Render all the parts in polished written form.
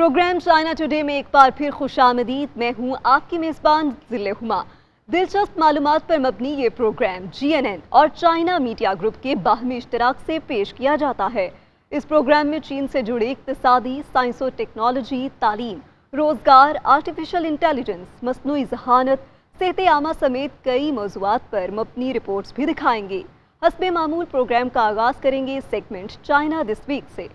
Programme China today में एक बार फिर खुशामदीद। मैं हूं आपकी मेज़बान ज़िल्ले हुमा। दिलचस्प मालूमात पर मबनी ये प्रोग्राम GNN और चाइना मीडिया ग्रुप के बाहमी इश्तराक से पेश किया जाता है। इस प्रोग्राम में चीन से जुड़े इक्तिसादी, साइंस और टेक्नोलॉजी, तालीम, रोजगार, आर्टिफिशियल इंटेलिजेंस, मसनूई ज़हानत, सेहत आमा समेत कई मौज़ूआत पर मबनी रिपोर्ट्स भी दिखाएंगे। हस्बे मामूल प्रोग्राम का आगाज़ करेंगे सेगमेंट चाइना दिस वीक से।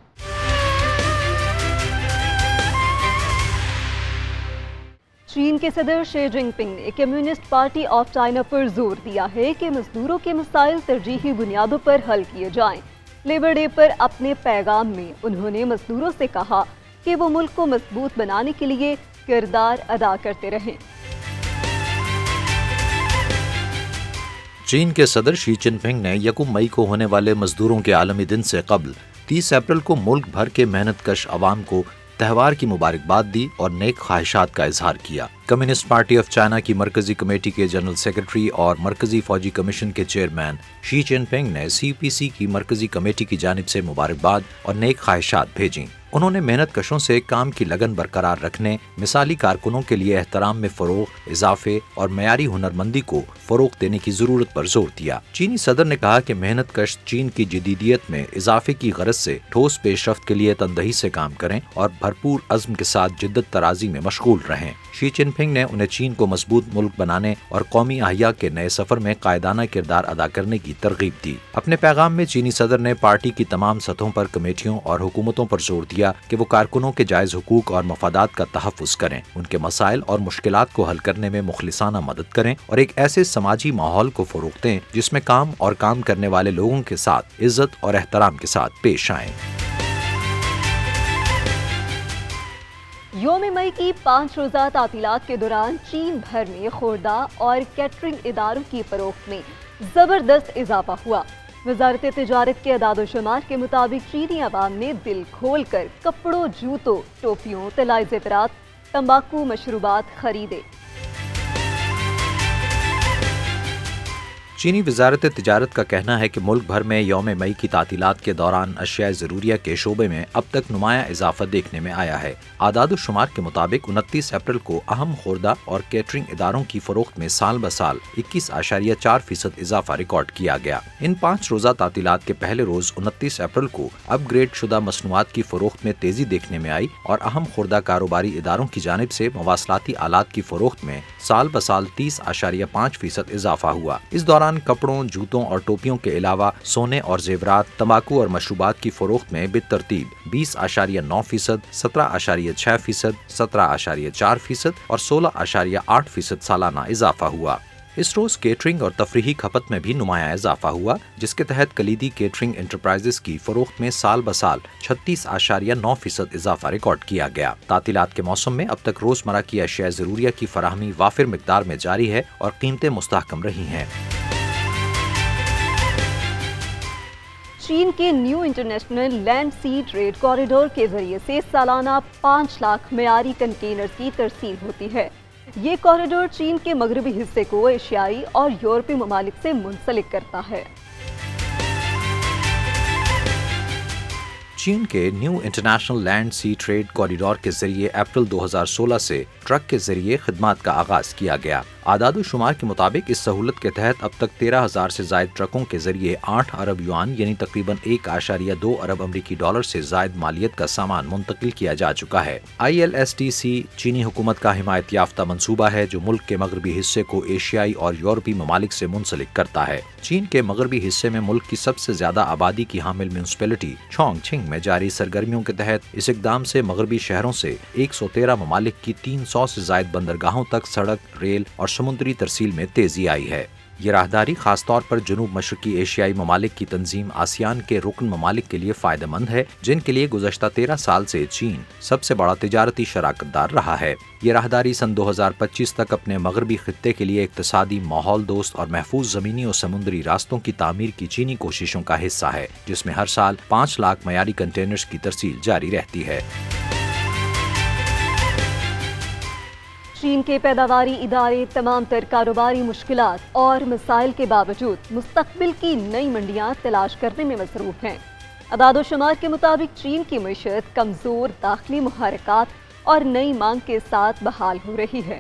चीन के सदर शी जिनपिंग ने कम्युनिस्ट पार्टी ऑफ चाइना पर जोर दिया है कि मजदूरों के मसाइल तरजीही बुनियादों पर हल किए जाएं। लेबर डे पर अपने पैगाम में उन्होंने मजदूरों से कहा कि वो मुल्क को मजबूत बनाने के लिए किरदार अदा करते रहें। चीन के सदर शी जिनपिंग ने 1 मई को होने वाले मजदूरों के आलमी दिन से कबल 30 अप्रैल को मुल्क भर के मेहनत कश अवाम को त्यौहार की मुबारकबाद दी और नेक ख्वाहिशात का इजहार किया। कम्युनिस्ट पार्टी ऑफ चाइना की मरकजी कमेटी के जनरल सेक्रेटरी और मरकजी फौजी कमीशन के चेयरमैन शी जिनपिंग ने CPC की मरकजी कमेटी की जानिब से मुबारकबाद और नेक ख्वाहिशात भेजी। उन्होंने मेहनत कशों से काम की लगन बरकरार रखने, मिसाली कारकुनों के लिए एहतराम में फरोग, इजाफे और मयारी हुनरमंदी को फरोग देने की जरूरत पर जोर दिया। चीनी सदर ने कहा कि मेहनत कश चीन की जदीदियत में इजाफे की गरज से ठोस पेशरफ्त के लिए तनदही से काम करें और भरपूर अज़्म के साथ जिद्दत तराजी में मशगूल रहें। शी जिनपिंग ने उन्हें चीन को मजबूत मुल्क बनाने और कौमी अहिया के नए सफर में कायदाना किरदार अदा करने की तरगीब दी। अपने पैगाम में चीनी सदर ने पार्टी की तमाम सतहों पर कमेटियों और हुकूमतों पर जोर दिया कि वो कारकुनों के जायज हुकूक और मफादात का तहफ़्फ़ुज़ करें, उनके मसाइल और मुश्किलात को हल करने में मुखलिसाना मदद करें और एक ऐसे समाजी माहौल को फ़रोग़ दें जिसमें काम और काम करने वाले लोगों के साथ इज्जत और एहतराम के साथ पेश आएं। योम मई की 5 रोज़ा तातीलात के दौरान चीन भर में खुर्दा और कैटरिंग इदारों की फरोख्त में ज़बरदस्त इजाफा हुआ। वज़ारत तिजारत के अदाद-ओ-शुमार के मुताबिक चीनी अवाम ने दिल खोल कर कपड़ों, जूतों, टोपियों, तलाई ज़ेवरात, तंबाकू, मशरूबात खरीदे। चीनी वज़ारत तिजारत का कहना है कि मुल्क भर में यौम मई की तातीलात के दौरान अशिया ज़रूरिया के शोबे में अब तक नुमाया इजाफा देखने में आया है। आदाद-ओ-शुमार के मुताबिक 29 अप्रैल को अहम खुर्दा और कैटरिंग इदारों की फरोख्त में साल ब साल 21.4% इजाफा रिकॉर्ड किया गया। इन 5 रोज़ा तातीलात के पहले रोज 29 अप्रैल को अपग्रेड शुदा मसनूआत की फरोख्त में तेजी देखने में आई और अहम खुर्दा कारोबारी इदारों की जानिब से मवासलाती आलात की फरोख्त में साल ब साल 30.5% इजाफा हुआ। इस दौरान कपड़ों, जूतों और टोपियों के अलावा सोने और जेवरात, तंबाकू और मशरूबात की फरोख्त में बितरतीब 20.9%, 17.6%, 17.4% और 16.8% सालाना इजाफा हुआ। इस रोज केटरिंग और तफरीही खपत में भी नुमाया इजाफा हुआ, जिसके तहत कलीदी केटरिंग एंटरप्राइजेस की फरोख्त में साल ब साल 36.9% इजाफा रिकॉर्ड किया गया। तातीलात के मौसम में अब तक रोजमर्रा की अशिया ज़रूरिया की फराहमी वाफिर मिकदार में जारी है और कीमतें मुस्तहकम रही हैं। चीन के न्यू इंटरनेशनल लैंड सी ट्रेड कॉरिडोर के जरिए से सालाना 5 लाख मयारी कंटेनर की तरसील होती है। ये कॉरिडोर चीन के मगरबी हिस्से को एशियाई और यूरोपीय ममालिक से मुंसलिक करता है। चीन के न्यू इंटरनेशनल लैंड सी ट्रेड कॉरिडोर के जरिए अप्रैल 2016 से ट्रक के जरिए खिदमात का आगाज किया गया। आदाद-ओ-शुमार के मुताबिक इस सहूलत के तहत अब तक 13,000 से जायद ट्रकों के जरिए 8 अरब युआन यानी तकरीबन 1.2 अरब अमरीकी डॉलर से जायद मालियत का सामान मुंतकिल किया जा चुका है। ILSTC चीनी हुकूमत का हिमायत याफ्ता मंसूबा है जो मुल्क के मगरबी हिस्से को एशियाई और यूरोपीय ममालिक से मुंसलिक करता है। चीन के मगरबी हिस्से में मुल्क की सबसे ज्यादा आबादी की हामिल म्यूनिसिपैलिटी चोंगछिंग में जारी सरगर्मियों के तहत इस इकदाम से मगरबी शहरों से 113 ममालिक की 300 से जायद बंदरगाहों तक सड़क, रेल और समुद्री तरसील में तेजी आई है। ये राहदारी खासतौर पर जनूब मशरकी एशियाई ममालिक की तंजीम आसियान के रुकन ममालिक के लिए फायदेमंद है, जिनके लिए गुज़श्ता 13 साल से चीन सबसे बड़ा तिजारती शराकतदार रहा है। ये राहदारी सन 2025 तक अपने मगरबी खित्ते के लिए इक्तिसादी, माहौल दोस्त और महफूज ज़मीनी और समुद्री रास्तों की तामीर की चीनी कोशिशों का हिस्सा है, जिसमें हर साल 5 लाख मयारी कंटेनर्स की तरसील जारी रहती है। चीन के पैदावारी इदारे तमाम तर कारोबारी मुश्किलात और मसाइल के बावजूद मुस्तकबिल की नई मंडियां तलाश करने में मसरूफ हैं। اعداد و شمار کے مطابق چین کی معیشت کمزور داخلی محرکات اور نئی مانگ کے ساتھ بحال ہو رہی ہے۔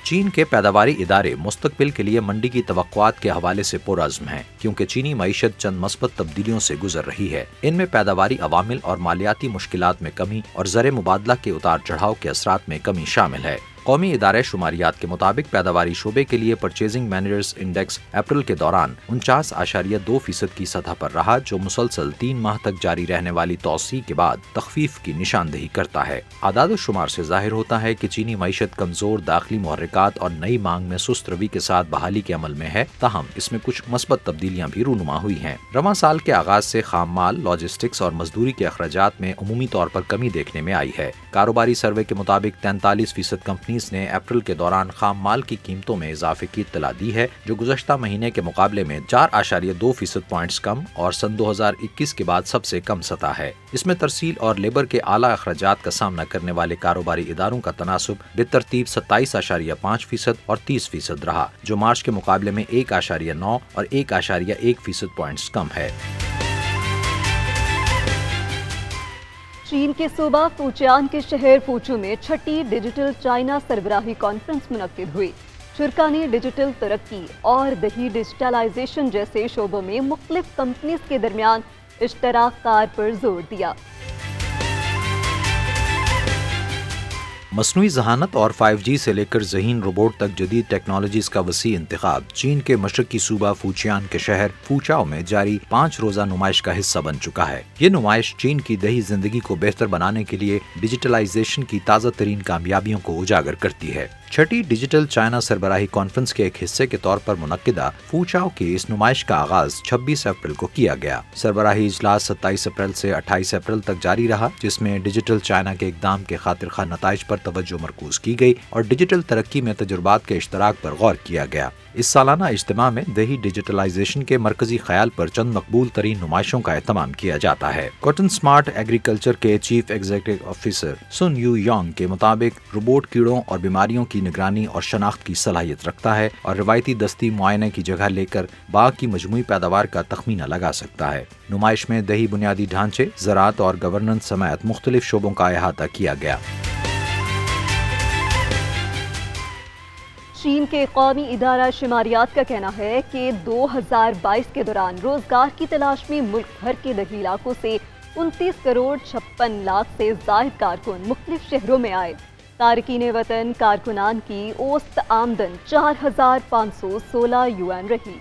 چین کے پیداواری ادارے مستقبل کے لیے منڈی کی توقعات کے حوالے سے پرعزم ہیں، کیونکہ چینی معیشت چند مثبت تبدیلیوں سے گزر رہی ہے۔ ان میں پیداواری عوامل اور مالیاتی مشکلات میں کمی اور زر مبادلہ کے اتار چڑھاؤ کے اثرات میں کمی شامل ہے۔ قومی ادارے شماریات کے مطابق پیداواری شعبے کے لیے پرچیزنگ مینیجرز انڈیکس اپریل کے دوران 49.2% کی سطح پر رہا، جو مسلسل 3 ماہ تک جاری رہنے والی توسیع کے بعد تخفیف کی نشاندہی کرتا ہے۔ اعداد و شمار سے ظاہر ہوتا ہے کہ چینی معیشت کمزور داخلی محرکات اور نئی مانگ میں سست روی کے ساتھ بحالی کے عمل میں ہے، تاہم اس میں کچھ مثبت تبدیلیاں بھی رونما ہوئی ہیں۔ رواں سال کے آغاز سے خام مال، لاجسٹکس اور مزدوری کے اخراجات میں عمومی طور پر کمی دیکھنے میں آئی ہے۔ کاروباری سروے کے مطابق 43% کمپنی نے اپریل کے دوران خام مال کی قیمتوں میں اضافے کی اطلاع دی ہے، جو گزشتہ مہینے کے مقابلے میں 4.2% پوائنٹس کم اور سن 2021 کے بعد سب سے کم سطح ہے۔ اس میں ترسیل اور لیبر کے اعلیٰ اخراجات کا سامنا کرنے والے کاروباری اداروں کا تناسب بالترتیب 27.5% اور 30% رہا، جو مارچ کے مقابلے میں 1.9 اور 1.1% پوائنٹس کم ہے۔ چین کے صوبہ فوچیان کے شہر فوچو میں 6ٹی ڈیجیٹل چائنا سربراہی کانفرنس منعقد ہوئی۔ شرکاء نے ڈیجیٹل ترقی اور دیہی ڈیجیٹلائزیشن جیسے شعبوں میں مختلف کمپنیز کے درمیان اشتراک کار پر زور دیا۔ مصنوعی ذہانت اور 5G سے لے کر ذہین روبوٹ تک جدید ٹیکنالوجیز کا وسیع انتخاب چین کے مشرقی صوبہ فوچیان کے شہر فوچاؤ میں جاری 5 روزہ نمائش کا حصہ بن چکا ہے۔ یہ نمائش چین کی دیہی زندگی کو بہتر بنانے کے لیے ڈیجیٹلائزیشن کی تازہ ترین کامیابیوں کو اجاگر کرتی ہے۔ 6ٹی ڈیجیٹل چائنا سربراہی کانفرنس کے ایک حصے کے طور پر منعقدہ فوچاؤ کی اس نمائش کا آغاز 26 اپریل کو کیا گیا۔ سربراہی اجلاس 27 اپریل سے 28 اپریل تک جاری رہا، جس میں ڈیجیٹل چائنا کے اقدام کے خاطر خواہ نتائج پر توجہ مرکوز کی گئی اور ڈیجیٹل ترقی میں تجربات کے اشتراک پر غور کیا گیا۔ اس سالانہ اجتماع میں دیہی ڈیجیٹلائزیشن کے مرکزی خیال پر چند مقبول ترین نمائشوں کا اہتمام کیا جاتا ہے۔ کاٹن سمارٹ ایگریکلچر کے chief executive officer Sun Yu Yang کے مطابق روبوٹ کیڑوں اور بیماریوں کی نگرانی اور شناخت کی صلاحیت رکھتا ہے اور روایتی دستی معائنے کی جگہ لے کر باغ کی مجموعی پیداوار کا تخمینہ لگا سکتا ہے۔ نمائش میں دیہی بنیادی ڈھانچے، زراعت اور گورننس سمیت مختلف شعبوں کا احاطہ کیا گیا۔ چین کے قومی ادارہ شماریات کا کہنا ہے کہ 2022 کے دوران روزگار کی تلاش میں ملک بھر کے دیہی علاقوں سے 29 کروڑ 56 لاکھ سے زائد کارکن مختلف شہروں میں آئے۔ تارکین وطن کارکنان کی اوسط آمدن 4,516 یوان رہی۔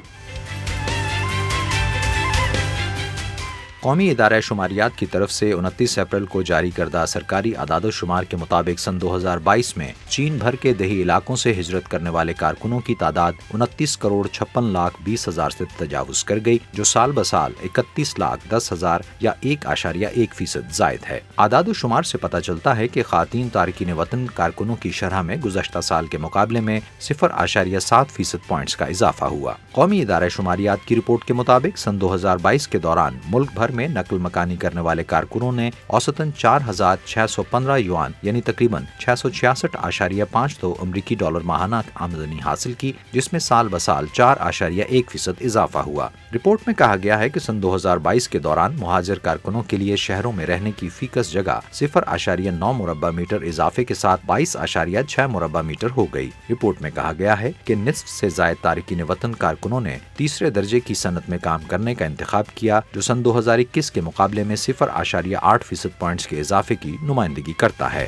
قومی ادارہ شماریات کی طرف سے 29 اپریل کو جاری کردہ سرکاری اعداد و شمار کے مطابق سن 2022 میں چین بھر کے دیہی علاقوں سے ہجرت کرنے والے کارکنوں کی تعداد 29 کروڑ 56 لاکھ 20 ہزار سے تجاوز کر گئی، جو سال بسال 31 لاکھ 10 ہزار یا 1.1% زائد ہے۔ اعداد و شمار سے پتہ چلتا ہے کہ خواتین تارکین وطن کارکنوں کی شرح میں گزشتہ سال کے مقابلے میں 0.7% پوائنٹس کا اضافہ ہوا۔ قومی ادارہ شماریات کی رپورٹ کے مطابق سن 2022 کے دوران ملک بھر میں نقل مکانی کرنے والے کارکنوں نے اوسطاً 4,615 یوان یعنی تقریباً 666.52 امریکی ڈالر ماہانہ آمدنی حاصل کی، جس میں سال بسال 4.1% اضافہ ہوا۔ رپورٹ میں کہا گیا ہے کہ سن 2022 کے دوران مہاجر کارکنوں کے لیے شہروں میں رہنے کی فیکس جگہ 0.9 مربع میٹر اضافے کے ساتھ 22.6 مربع میٹر ہو گئی۔ رپورٹ میں کہا گیا ہے کہ نصف سے زائد تارکین وطن کارکنوں نے تیسرے درجے کی صنعت میں کام کرنے کا انتخاب کیا، جو سن 2021 کے مقابلے میں 0.8% پوائنٹس کے اضافے کی نمائندگی کرتا ہے۔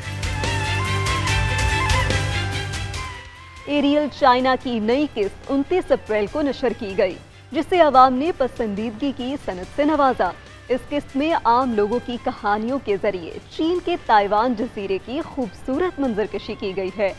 ایریل چائنا کی نئی قسط 29 اپریل کو نشر کی گئی، جسے عوام نے پسندیدگی کی صنعت سے نوازا۔ اس قسط میں عام لوگوں کی کہانیوں کے ذریعے چین کے تائیوان جزیرے کی خوبصورت منظرکشی کی گئی ہے۔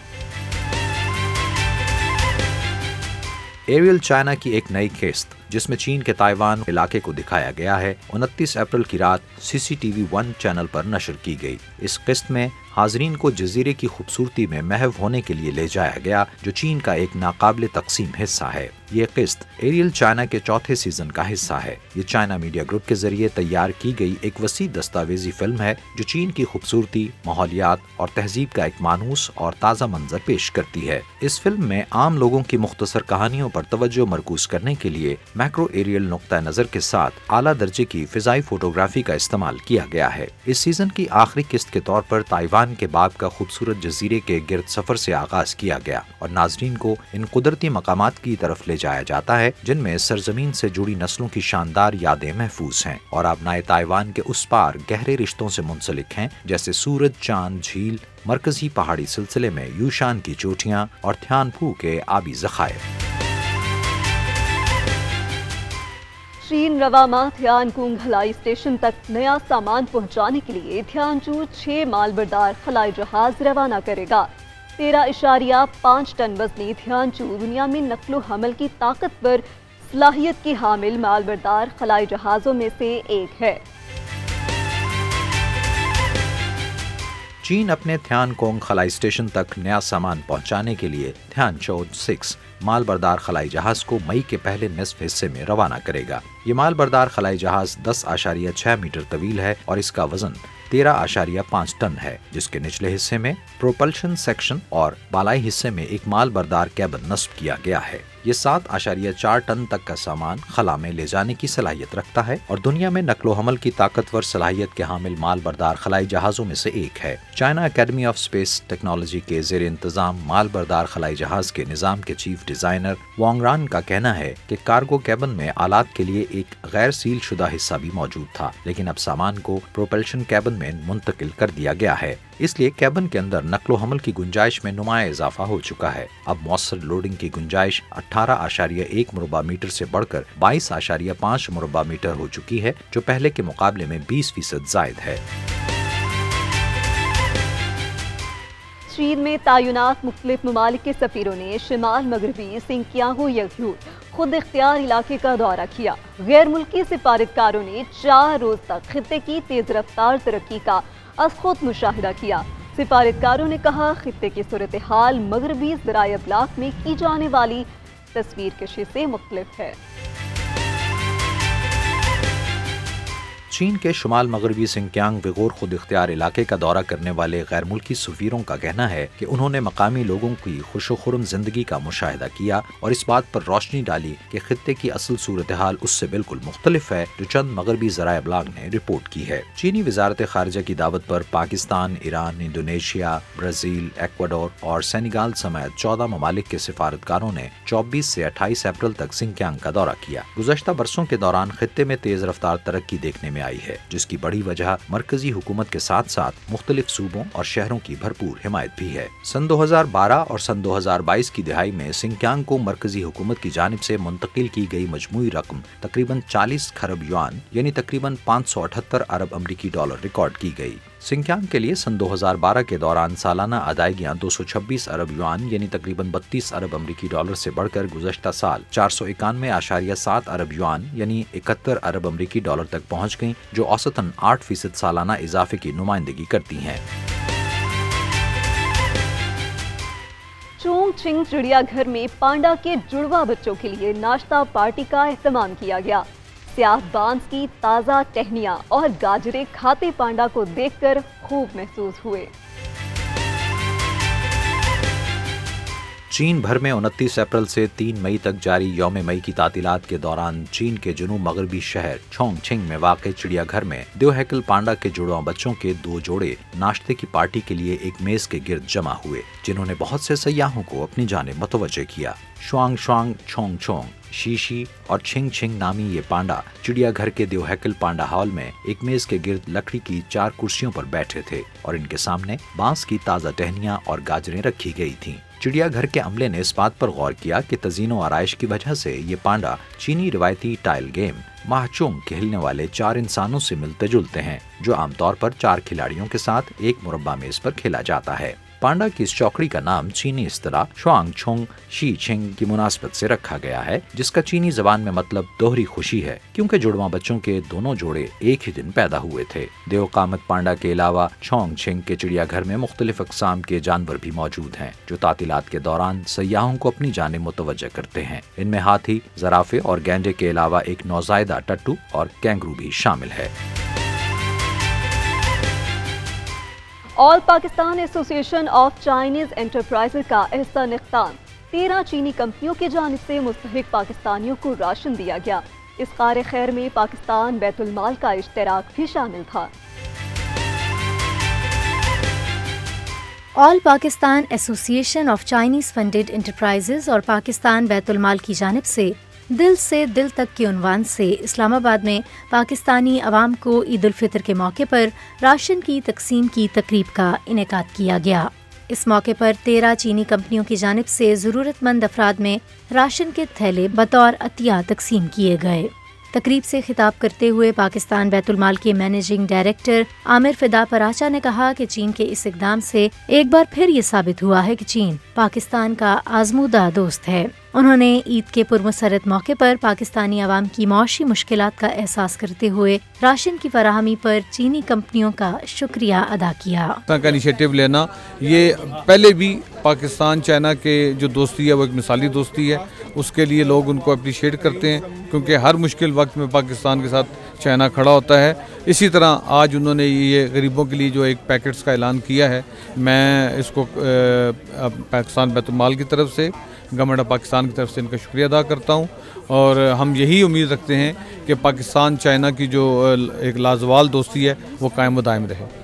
ایریل چائنا کی ایک نئی قسط، جس میں چین کے تائیوان علاقے کو دکھایا گیا ہے، 29 اپریل کی رات CCTV 1 چینل پر نشر کی گئی۔ اس قسط میں حاضرین کو جزیرے کی خوبصورتی میں محو ہونے کے لیے لے جایا گیا، جو چین کا ایک ناقابل تقسیم حصہ ہے۔ یہ قسط ایریل چائنا کے چوتھے سیزن کا حصہ ہے۔ یہ چائنا میڈیا گروپ کے ذریعے تیار کی گئی ایک وسیع دستاویزی فلم ہے جو چین کی خوبصورتی، ماحولیات اور تہذیب کا ایک مانوس اور تازہ منظر پیش کرتی ہے۔ اس فلم میں عام لوگوں کی مختصر کہانیوں پر توجہ مرکوز کرنے کے لیے میکرو ایریل نقطہ نظر کے ساتھ اعلیٰ درجے کی فضائی فوٹوگرافی کا استعمال کیا گیا ہے۔ اس سیزن کی آخری قسط کے طور پر تائیوان کے باب کا خوبصورت جزیرے کے گرد سفر سے آغاز کیا گیا اور ناظرین کو ان قدرتی مقامات کی طرف لے جایا جاتا ہے جن میں سرزمین سے جڑی نسلوں کی شاندار یادیں محفوظ ہیں اور آبنائے تائیوان کے اس پار گہرے رشتوں سے منسلک ہیں، جیسے سورج، چاند، جھیل، مرکزی پہاڑی سلسلے میں یوشان کی چوٹیاں اور تھیان پھو کے آبی ذخائر۔ چین رواما تھیان کنگ خلائی اسٹیشن تک نیا سامان پہنچانے کے لیے تھیانچو 6 مال بردار خلائی جہاز روانہ کرے گا۔ 13.5 ٹن وزنی تھیانچو دنیا میں نقل و حمل کی طاقتور صلاحیت کی حامل مال بردار خلائی جہازوں میں سے ایک ہے۔ چین اپنے تھیان کونگ خلائی اسٹیشن تک نیا سامان پہنچانے کے لیے تھیانچو 6 مال بردار خلائی جہاز کو مئی کے پہلے نصف حصے میں روانہ کرے گا۔ یہ مال بردار خلائی جہاز 10.6 میٹر طویل ہے اور اس کا وزن 13.5 ٹن ہے، جس کے نچلے حصے میں پروپلشن سیکشن اور بالائی حصے میں ایک مال بردار کیبن نصب کیا گیا ہے۔ یہ 7.4 ٹن تک کا سامان خلا میں لے جانے کی صلاحیت رکھتا ہے اور دنیا میں نقل و حمل کی طاقتور صلاحیت کے حامل مال بردار خلائی جہازوں میں سے ایک ہے۔ China academy of space technology کے زیر انتظام مال بردار خلائی جہاز کے نظام کے چیف ڈیزائنر وانگ ران کا کہنا ہے کہ کارگو کیبن میں آلات کے لیے ایک غیر سیل شدہ حصہ بھی موجود تھا، لیکن اب سامان کو پروپلشن کیبن میں منتقل کر دیا گیا ہے، اس لیے کیبن کے اندر نقل و حمل کی گنجائش میں نمایاں اضافہ ہو چکا ہے۔ اب مؤثر لوڈنگ کی گنجائش 18.1 مربع میٹر سے بڑھ کر 22.5 مربع میٹر ہو چکی ہے، جو پہلے کے مقابلے میں 20% زائد ہے۔ چین میں تعینات مختلف ممالک کے سفیروں نے شمال مغربی سنکیانگو یگیوٹ خود اختیار علاقے کا دورہ کیا۔ غیر ملکی سفارتکاروں نے 4 روز تک خطے کی تیز رفتار ترقی کا از خود مشاہدہ کیا۔ سفارتکاروں نے کہا خطے کی صورتحال مغربی ذرائع ابلاغ میں کی جانے والی تصویر کشی سے مختلف ہے۔ چین کے شمال مغربی سنکیانگ ویغور خود اختیار علاقے کا دورہ کرنے والے غیر ملکی سفیروں کا کہنا ہے کہ انہوں نے مقامی لوگوں کی خوش و خرم زندگی کا مشاہدہ کیا اور اس بات پر روشنی ڈالی کہ خطے کی اصل صورتحال اس سے بالکل مختلف ہے جو چند مغربی ذرائع ابلاغ نے رپورٹ کی ہے۔ چینی وزارت خارجہ کی دعوت پر Pakistan, Iran, Indonesia, Brazil, Ecuador اور سینیگال سمیت 14 ممالک کے سفارتکاروں نے 24 سے 28 اپریل تک سنکیانگ کا دورہ کیا۔ گزشتہ برسوں کے دوران خطے میں تیز رفتار ترقی دیکھنے میں آئی ہے، جس کی بڑی وجہ مرکزی حکومت کے ساتھ ساتھ مختلف صوبوں اور شہروں کی بھرپور حمایت بھی ہے۔ سن 2012 اور سن 2022 کی دہائی میں سنکیانگ کو مرکزی حکومت کی جانب سے منتقل کی گئی مجموعی رقم تقریباً 40 کھرب یوان یعنی تقریباً 578 ارب امریکی ڈالر ریکارڈ کی گئی۔ سنکیانگ کے لیے سن 2012 کے دوران سالانہ ادائیگیاں 226 ارب یوان یعنی تقریباً 32 ارب امریکی ڈالر سے بڑھ کر گزشتہ سال 491.7 ارب یوان یعنی 71 ارب امریکی ڈالر تک پہنچ گئیں، جو اوسطاً 8% سالانہ اضافے کی نمائندگی کرتی ہیں۔ چونگ چنگ چڑیا گھر میں پانڈا کے جڑواں بچوں کے لیے ناشتہ پارٹی کا اہتمام کیا گیا۔ سیاہ بانس کی تازہ ٹہنیاں اور گاجریں کھاتے پانڈا کو دیکھ کر خوب محسوس ہوئے۔ چین بھر میں 29 اپریل سے 3 مئی تک جاری یوم مئی کی تعطیلات کے دوران چین کے جنوب مغربی شہر چونگ چنگ میں واقع چڑیا گھر میں دیوہیکل پانڈا کے جڑواں بچوں کے 2 جوڑے ناشتے کی پارٹی کے لیے ایک میز کے گرد جمع ہوئے، جنہوں نے بہت سے سیاحوں کو اپنی جانب متوجہ کیا۔ شوانگ شوانگ، چھونگ چھونگ، شیشی اور چھنگ چھنگ نامی یہ پانڈا چڑیا گھر کے دیوہیکل پانڈا ہال میں ایک میز کے گرد لکڑی کی 4 کرسیوں پر بیٹھے تھے اور ان کے سامنے بانس کی تازہ ٹہنیاں اور گاجریں رکھی گئی تھیں۔ چڑیا گھر کے عملے نے اس بات پر غور کیا کہ تزئین و آرائش کی وجہ سے یہ پانڈا چینی روایتی ٹائل گیم ماہ چونگ کھیلنے والے 4 انسانوں سے ملتے جلتے ہیں۔ जो आमतौर पर 4 खिलाड़ियों के साथ एक मुरब्बा मेज पर खेला जाता है। पांडा की इस चौकड़ी का नाम चीनी इस्तिलाह शुआंग छोंग शी छिंग की मुनासबत से रखा गया है, जिसका चीनी जबान में मतलब दोहरी खुशी है, क्योंकि जुड़वा बच्चों के दोनों जोड़े एक ही दिन पैदा हुए थे। देवकामत पांडा के अलावा छोंग छिंग के चिड़ियाघर में मुख्तलिफ अक़साम के जानवर भी मौजूद हैं, जो तातीलात के दौरान सयाहों को अपनी जानिब मुतवज्जह करते हैं। इनमें हाथी, ज़राफ़े और गैंडे के अलावा एक नौज़ायदा टट्टू और कैंगरू भी शामिल है। All Pakistan association of Chinese enterprises का एहसान इख्ताम 13 चीनी कंपनियों की जानिब से मुस्तहिक पाकिस्तानियों को राशन दिया गया। इस कार खैर में पाकिस्तान बैतुल माल का इश्तराक भी शामिल था। All Pakistan association of Chinese funded enterprises और पाकिस्तान बैतुल माल की जानिब से दिल से दिल तक के उन्वान से इस्लामाबाद में पाकिस्तानी अवाम को ईद उल फितर के मौके पर राशन की तकसीम की तकरीब का इनेकाद किया गया। इस मौके पर 13 चीनी कंपनियों की जानिब से ज़रूरतमंद अफराद में राशन के थैले बतौर अतिया तकसीम किए गए। तकरीब से खिताब करते हुए पाकिस्तान बैतुल माल के मैनेजिंग डायरेक्टर आमिर फिदा पराचा ने कहा कि चीन के इस इक़दाम से एक बार फिर ये साबित हुआ है कि चीन पाकिस्तान का आज़मूदा दोस्त है। उन्होंने ईद के पुरमसरत मौके पर पाकिस्तानी अवाम की मौशी मुश्किलात का एहसास करते हुए राशन की फराहमी पर चीनी कंपनियों का शुक्रिया अदा किया। का इनिशिएटिव लेना, ये पहले भी पाकिस्तान चाइना के जो दोस्ती है वो एक मिसाली दोस्ती है, उसके लिए लोग उनको अप्रिशिएट करते हैं, क्योंकि हर मुश्किल वक्त में पाकिस्तान के साथ चाइना खड़ा होता है। इसी तरह आज उन्होंने ये गरीबों के लिए जो एक पैकेट्स का ऐलान किया है, मैं इसको पाकिस्तान बैतुल माल की तरफ से, गवर्नमेंट ऑफ पाकिस्तान की तरफ से इनका शुक्रिया अदा करता हूँ। और हम यही उम्मीद रखते हैं कि पाकिस्तान चाइना की जो एक लाजवाल दोस्ती है वो कायम व दायम रहे।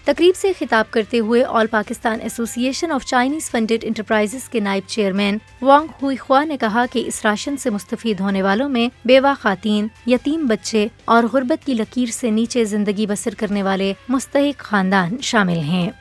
तकरीब से खिताब करते हुए all Pakistan association of Chinese funded enterprises के नायब चेयरमैन वांग हुईख्वा ने कहा कि इस राशन से मुस्तफीद होने वालों में बेवा खातीन, यतीम बच्चे और गुर्बत की लकीर से नीचे जिंदगी बसर करने वाले मुस्तहिक खानदान शामिल हैं।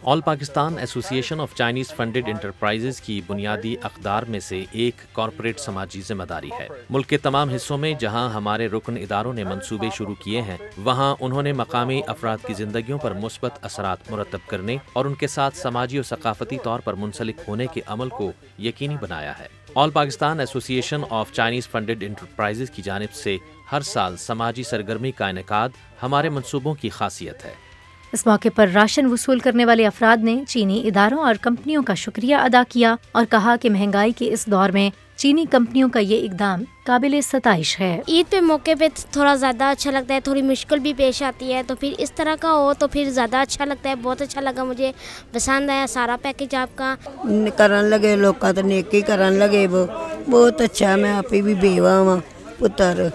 All Pakistan association of Chinese funded enterprises की बुनियादी अक़दार में से एक कॉरपोरेट समाजी जिम्मेदारी है। मुल्क के तमाम हिस्सों में जहाँ हमारे रुकन इदारों ने मंसूबे शुरू किए हैं, वहाँ उन्होंने मकामी अफराद की जिंदगियों पर मुस्बत असरात मुरतब करने और उनके साथ समाजी और सकाफती तौर पर मुंसलिक होने के अमल को यकीनी बनाया है। All Pakistan association of Chinese funded enterprises की जानिब से हर साल समाजी सरगर्मी का इनेकाद हमारे मंसूबों की खासियत है। इस मौके पर राशन वसूल करने वाले अफराद ने चीनी इदारों और कंपनियों का शुक्रिया अदा किया और कहा कि महंगाई के इस दौर में चीनी कंपनियों का ये इकदाम काबिल सताइश है। ईद पे मौके पे थोड़ा ज़्यादा अच्छा लगता है, थोड़ी मुश्किल भी पेश आती है, तो फिर इस तरह का हो तो फिर ज़्यादा अच्छा लगता है। बहुत अच्छा लगा, मुझे पसंद आया सारा पैकेज आपका। करन लगे लोग तो नेकी करन लगे, वो बहुत अच्छा। मैं आप भी बेवा वा पुत्र।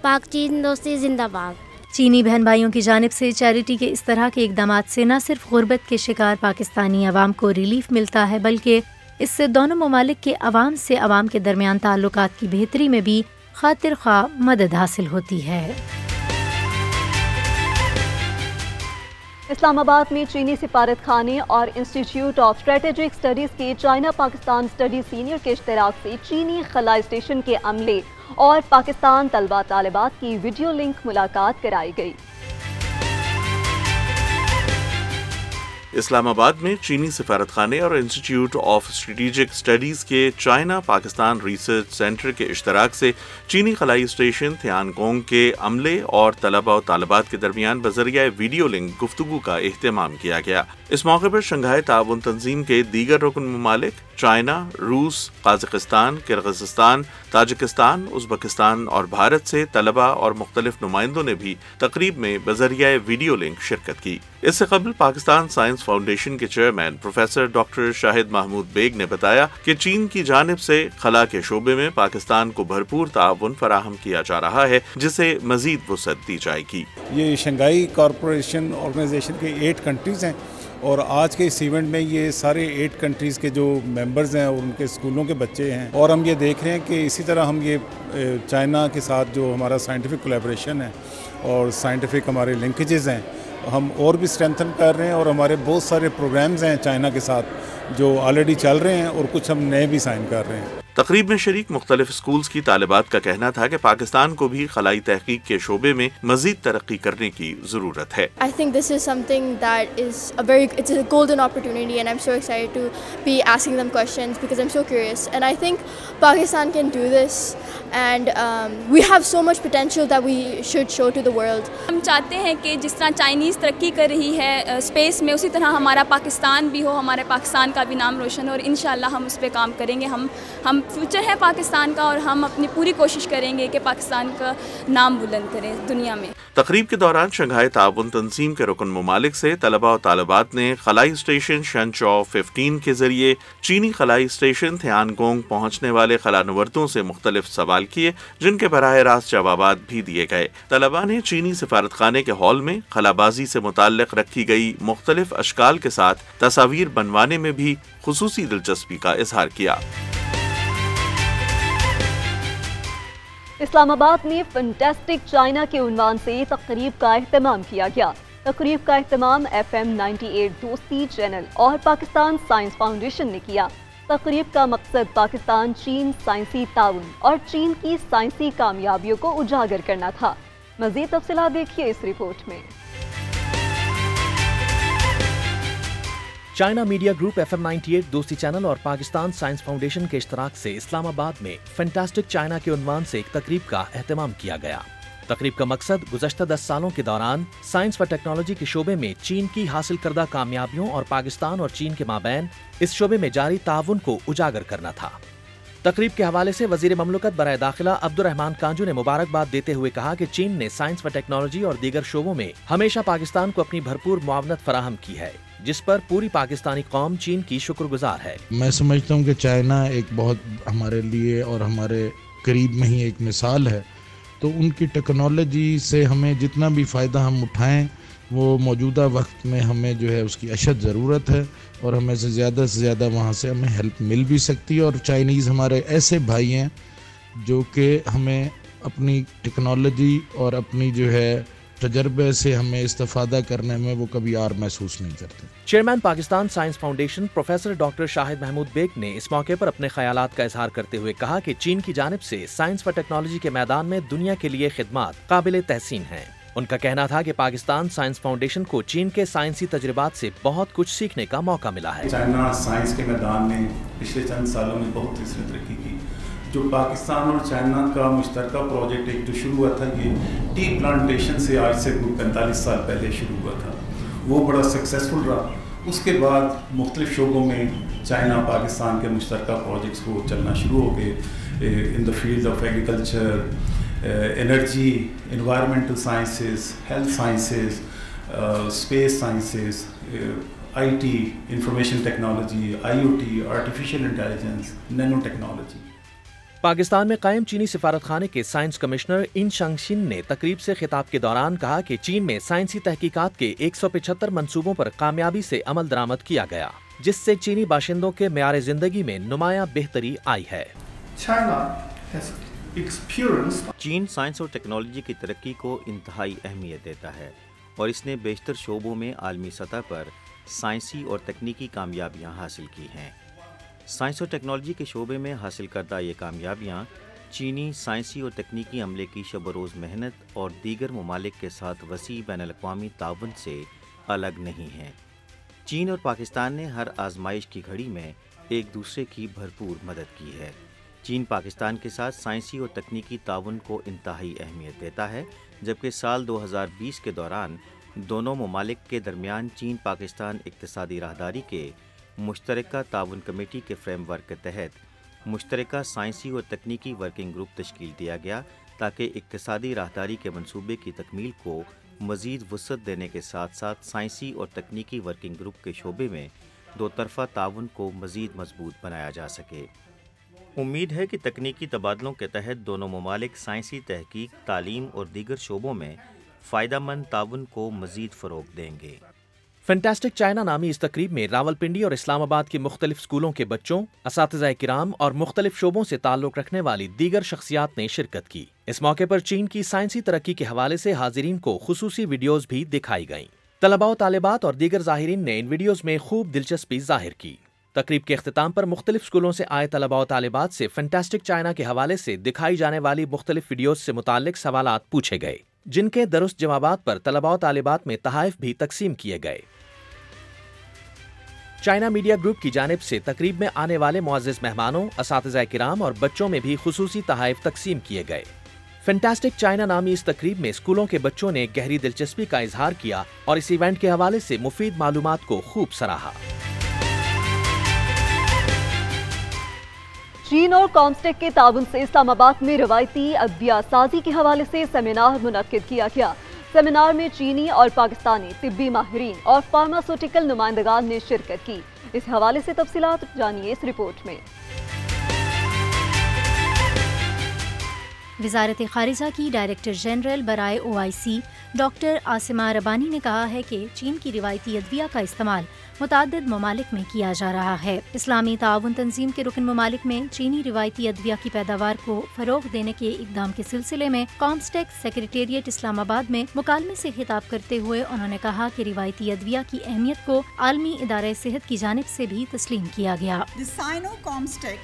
पाक चीन दोस्ती जिंदाबाद। चीनी बहन भाइयों की जानिब से चैरिटी के इस तरह के इकदामात से न सिर्फ गुर्बत के शिकार पाकिस्तानी अवाम को रिलीफ मिलता है, बल्कि इससे दोनों ममालिक के अवाम से अवाम के दरमियान ताल्लुकात की बेहतरी में भी खातिर ख्वाह मदद हासिल होती है। इस्लामाबाद में चीनी सिफारत खाने और इंस्टीट्यूट ऑफ स्ट्रेटेजिक स्टडीज के चाइना पाकिस्तान स्टडी सीनियर के इश्तराक से चीनी खलाई स्टेशन के अमले और पाकिस्तान तलबा तालिबात की वीडियो लिंक मुलाकात कराई गई। इस्लामाबाद में चीनी सिफारत खाने और इंस्टीट्यूट ऑफ स्ट्रेटेजिक स्टडीज के चाइना पाकिस्तान रिसर्च सेंटर के इश्तराक से चीनी खलाई स्टेशन थियानगोंग के अमले और तलबा और तालिबात के दरमियान बजरिया वीडियो लिंक गुफ्तगू का एहतमाम किया गया। इस मौके पर शंघाई ताउन तंजीम के दीगर रुकन ममालिक चाइना, रूस, काज़ाकिस्तान, किर्गिज़स्तान, ताजिकिस्तान, उज़्बेकिस्तान और भारत से तलबा और मुख्तलिफ नुमाइंदों ने भी तकरीब में बजरिया वीडियो लिंक शिरकत की। इससे कबल पाकिस्तान साइंस फाउंडेशन के chairman professor doctor Shahid Mahmood Baig ने बताया कि चीन की जानिब से खला के शोबे में पाकिस्तान को भरपूर ताउन फराहम किया जा रहा है, जिसे मजीद वसअत दी जाएगी। ये शंघाई कॉरपोरेशन ऑर्गेनाइजेशन के 8 कंट्रीज़ हैं और आज के इस इवेंट में ये सारे 8 कंट्रीज़ के जो मेंबर्स हैं और उनके स्कूलों के बच्चे हैं, और हम ये देख रहे हैं कि इसी तरह हम ये चाइना के साथ जो हमारा साइंटिफिक कोलैबोरेशन है और साइंटिफिक हमारे लिंकेजेस हैं, हम और भी स्ट्रेंथन कर रहे हैं। और हमारे बहुत सारे प्रोग्राम्स हैं चाइना के साथ जो ऑलरेडी चल रहे हैं और कुछ हम नए भी साइन कर रहे हैं। تقریب میں شریک مختلف اسکولز کی طالبات کا کہنا تھا کہ پاکستان کو بھی خلائی تحقیق کے شعبے میں مزید ترقی کرنے کی ضرورت ہے. I think this is something that is it's a golden opportunity and I'm so excited to be asking them questions because I'm so curious and I think Pakistan can do this and we have so much potential that we should show to the world. ہم چاہتے ہیں کہ جس طرح Chinese ترقی کر رہی ہے اسپیس میں اسی طرح ہمارا پاکستان بھی ہو, ہمارے پاکستان کا بھی نام روشن ہو اور انشاءاللہ ہم اس پہ کام کریں گے. ہم فیوچر ہے پاکستان کا اور ہم اپنی پوری کوشش کریں گے کہ پاکستان کا نام بلند کریں دنیا میں. تقریب کے دوران شنگھائی تعاون تنظیم کے رکن ممالک سے طلباء و طالبات نے خلائی اسٹیشن شنچاؤ 15 کے ذریعے چینی خلائی اسٹیشن تھیان گونگ پہنچنے والے خلانوردوں سے مختلف سوال کیے جن کے براہ راست جوابات بھی دیے گئے. طلباء نے چینی سفارت خانے کے ہال میں خلا بازی سے متعلق رکھی گئی مختلف اشکال کے ساتھ تصاویر بنوانے میں بھی خصوصی دلچسپی کا اظہار کیا. اسلام آباد میں فنٹاسٹک چائنا کے عنوان سے تقریب کا اہتمام کیا گیا. تقریب کا اہتمام FM 98 دوستی چینل اور پاکستان سائنس فاؤنڈیشن نے کیا. تقریب کا مقصد پاکستان چین سائنسی تعاون اور چین کی سائنسی کامیابیوں کو اجاگر کرنا تھا. مزید تفصیلات دیکھیے اس رپورٹ میں. چائنا میڈیا گروپ FM 98 دوستی چینل اور پاکستان سائنس فاؤنڈیشن کے اشتراک سے اسلام آباد میں فینٹاسٹک چائنا کے عنوان سے ایک تقریب کا اہتمام کیا گیا. تقریب کا مقصد گزشتہ 10 سالوں کے دوران سائنس و ٹیکنالوجی کے شعبے میں چین کی حاصل کردہ کامیابیوں اور پاکستان اور چین کے مابین اس شعبے میں جاری تعاون کو اجاگر کرنا تھا. تقریب کے حوالے سے وزیر مملکت برائے داخلہ عبدالرحمان کانجو نے مبارکباد دیتے ہوئے کہا کہ چین نے سائنس و ٹیکنالوجی اور دیگر شعبوں میں ہمیشہ پاکستان کو اپنی بھرپور معاونت فراہم کی ہے جس پر پوری پاکستانی قوم چین کی شکر گزار ہے. میں سمجھتا ہوں کہ چائنا ایک بہت ہمارے لیے اور ہمارے قریب میں ہی ایک مثال ہے, تو ان کی ٹیکنالوجی سے ہمیں جتنا بھی فائدہ ہم اٹھائیں وہ موجودہ وقت میں ہمیں جو ہے اس کی اشد ضرورت ہے اور ہمیں سے زیادہ وہاں سے ہمیں ہیلپ مل بھی سکتی ہے. اور چائنیز ہمارے ایسے بھائی ہیں جو کہ ہمیں اپنی ٹیکنالوجی اور اپنی جو ہے تجربے سے ہمیں استفادہ کرنے میں وہ کبھی آر محسوس نہیں کرتے. Chairman Pakistan science foundation professor doctor Shahid Mahmood Baig نے اس موقع پر اپنے خیالات کا اظہار کرتے ہوئے کہا کہ چین کی جانب سے سائنس و ٹیکنالوجی کے میدان میں دنیا کے لیے خدمات قابل تحسین ہیں. ان کا کہنا تھا کہ پاکستان سائنس فاؤنڈیشن کو چین کے سائنسی تجربات سے بہت کچھ سیکھنے کا موقع ملا ہے. چائنا سائنس کے میدان میں پچھلے چند سالوں میں بہت تیزی سے ترقی کی. جو پاکستان اور چائنا کا مشترکہ پروجیکٹ ایک جو شروع ہوا تھا یہ ٹی پلانٹیشن سے آج سے 45 سال پہلے شروع ہوا تھا, وہ بڑا سکسیسفل رہا. اس کے بعد مختلف شعبوں میں چائنا پاکستان کے مشترکہ پروجیکٹس وہ چلنا شروع ہو گئے in the field of agriculture, energy, environmental sciences, health sciences, space sciences, IT, information technology, IoT, artificial intelligence, nano technology. Pakistan میں قائم چینی سفارت خانے کے سائنس کمشنر ان شنگشن نے تقریب سے خطاب کے دوران کہا کہ چین میں سائنسی تحقیقات کے 175 منصوبوں پر کامیابی سے عمل درآمد کیا گیا جس سے چینی باشندوں کے معیار زندگی میں نمایاں بہتری آئی ہے. چین سائنس اور ٹیکنالوجی کی ترقی کو انتہائی اہمیت دیتا ہے اور اس نے بیشتر شعبوں میں عالمی سطح پر سائنسی اور تکنیکی کامیابیاں حاصل کی ہیں. سائنس اور ٹیکنالوجی کے شعبے میں حاصل کردہ یہ کامیابیاں چینی سائنسی اور تکنیکی عملے کی شب و روز محنت اور دیگر ممالک کے ساتھ وسیع بین الاقوامی تعاون سے الگ نہیں ہیں. چین اور پاکستان نے ہر آزمائش کی گھڑی میں ایک دوسرے کی بھرپور مدد کی ہے. چین پاکستان کے ساتھ سائنسی اور تکنیکی تعاون کو انتہائی اہمیت دیتا ہے جبکہ سال 2020 کے دوران دونوں ممالک کے درمیان چین پاکستان اقتصادی راہداری کے مشترکہ تعاون کمیٹی کے فریم ورک کے تحت مشترکہ سائنسی اور تکنیکی ورکنگ گروپ تشکیل دیا گیا تاکہ اقتصادی راہداری کے منصوبے کی تکمیل کو مزید وسعت دینے کے ساتھ ساتھ سائنسی اور تکنیکی ورکنگ گروپ کے شعبے میں دو طرفہ تعاون کو مزید مضبوط بنایا جا سکے. امید ہے کہ تکنیکی تبادلوں کے تحت دونوں ممالک سائنسی تحقیق, تعلیم اور دیگر شعبوں میں فائدہ مند تعاون کو مزید فروغ دیں گے. فینٹاسٹک چائنا نامی اس تقریب میں راولپنڈی اور اسلام آباد کے مختلف اسکولوں کے بچوں, اساتذہ کرام اور مختلف شعبوں سے تعلق رکھنے والی دیگر شخصیات نے شرکت کی. اس موقع پر چین کی سائنسی ترقی کے حوالے سے حاضرین کو خصوصی ویڈیوز بھی دکھائی گئیں. طلباء و طالبات اور دیگر ظاہرین نے ان ویڈیوز میں خوب دلچسپی ظاہر کی. तकरीब के अख्ताम पर मुख्तलिफ स्कूलों से आए तलबा और तालिबात से फैंटास्टिक चाइना के हवाले से दिखाई जाने वाली मुख्तलिफ वीडियोज से मुताल्लिक सवालात पूछे गए, जिनके दुरुस्त जवाबात पर तलबा और तालिबात में तहाइफ भी तकसीम किए गए। चाइना मीडिया ग्रुप की जानिब से तकरीब में आने वाले मुअज़्ज़िज़ मेहमानों, असातिज़ा किराम और बच्चों में भी खुसूसी तहाइफ तकसीम किए गए। फैंटास्टिक चाइना नामी इस तकरीब में स्कूलों के बच्चों ने गहरी दिलचस्पी का इजहार किया और इस इवेंट के हवाले से मुफीद मालूमात को खूब सराहा। चीन और कॉमस्टेक के ताउन से इस्लामाबाद में रवायती अद्विया साजी के हवाले से सेमिनार मुनक्किद किया गया। सेमिनार में चीनी और पाकिस्तानी तिब्बी माहिरीन और फार्मास्यूटिकल नुमाइंदगान ने शिरकत की। इस हवाले से तफसीलात जानिए इस रिपोर्ट में। वज़ारत ख़ारिजा की डायरेक्टर जनरल बराए OIC डॉक्टर आसिमा रबानी ने कहा है कि चीन की रिवायती अद्विया का इस्तेमाल मुताद्दिद ममालिक में किया जा रहा है। इस्लामी ताउन तंजीम के रुकन ममालिक में चीनी रिवायती अद्विया की पैदावार को फरोग देने के इक़दाम के सिलसिले में कॉमस्टेक सेक्रेटेरिएट इस्लामाबाद में मुकालमे से खिताब करते हुए उन्होंने कहा कि रिवायती अद्विया की अहमियत को आलमी इदारे सेहत की जानिब से भी तस्लीम किया गया।